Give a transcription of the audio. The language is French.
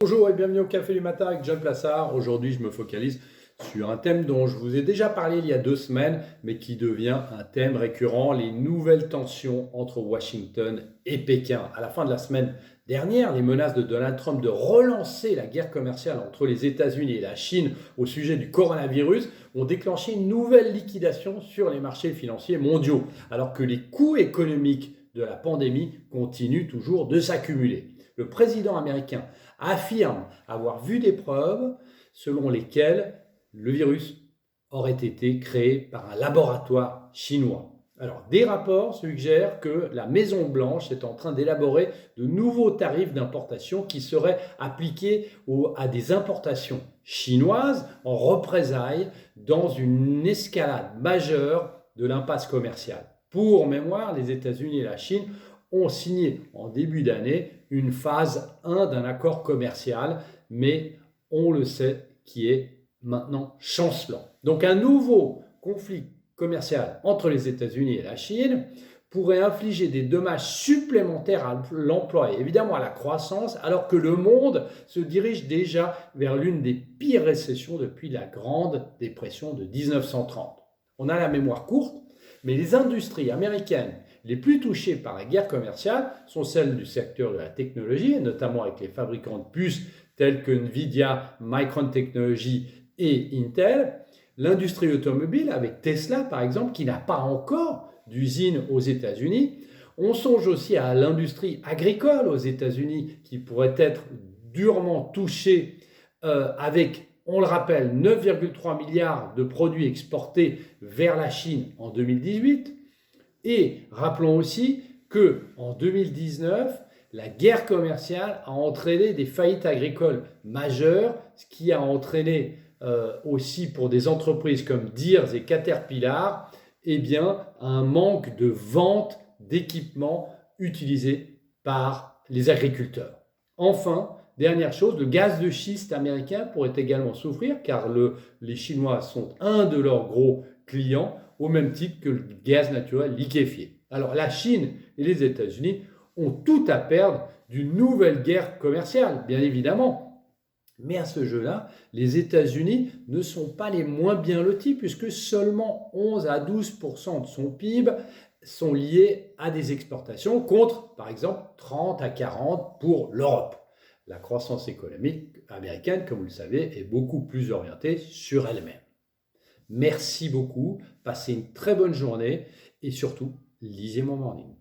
Bonjour et bienvenue au Café du Matin avec John Plassard. Aujourd'hui, je me focalise sur un thème dont je vous ai déjà parlé il y a 2 semaines, mais qui devient un thème récurrent, les nouvelles tensions entre Washington et Pékin. À la fin de la semaine dernière, les menaces de Donald Trump de relancer la guerre commerciale entre les États-Unis et la Chine au sujet du coronavirus ont déclenché une nouvelle liquidation sur les marchés financiers mondiaux, alors que les coûts économiques de la pandémie continuent toujours de s'accumuler. Le président américain affirme avoir vu des preuves selon lesquelles le virus aurait été créé par un laboratoire chinois. Alors, des rapports suggèrent que la Maison-Blanche est en train d'élaborer de nouveaux tarifs d'importation qui seraient appliqués à des importations chinoises en représailles dans une escalade majeure de l'impasse commerciale. Pour mémoire, les États-Unis et la Chine ont signé en début d'année une phase 1 d'un accord commercial, mais on le sait, qui est maintenant chancelant. Donc un nouveau conflit commercial entre les États-Unis et la Chine pourrait infliger des dommages supplémentaires à l'emploi et évidemment à la croissance, alors que le monde se dirige déjà vers l'une des pires récessions depuis la Grande Dépression de 1930. On a la mémoire courte, mais les industries américaines les plus touchées par la guerre commerciale sont celles du secteur de la technologie, notamment avec les fabricants de puces tels que Nvidia, Micron Technology et Intel. L'industrie automobile avec Tesla, par exemple, qui n'a pas encore d'usine aux États-Unis. On songe aussi à l'industrie agricole aux États-Unis qui pourrait être durement touchée avec, on le rappelle, 9,3 milliards de produits exportés vers la Chine en 2018. Et rappelons aussi qu'en 2019, la guerre commerciale a entraîné des faillites agricoles majeures, ce qui a entraîné aussi pour des entreprises comme Deere et Caterpillar, eh bien, un manque de vente d'équipements utilisés par les agriculteurs. Enfin, dernière chose, le gaz de schiste américain pourrait également souffrir car les Chinois sont un de leurs gros clients au même titre que le gaz naturel liquéfié. Alors la Chine et les États-Unis ont tout à perdre d'une nouvelle guerre commerciale, bien évidemment. Mais à ce jeu-là, les États-Unis ne sont pas les moins bien lotis puisque seulement 11 à 12% de son PIB sont liés à des exportations contre, par exemple, 30 à 40 pour l'Europe. La croissance économique américaine, comme vous le savez, est beaucoup plus orientée sur elle-même. Merci beaucoup, passez une très bonne journée et surtout, lisez mon morning.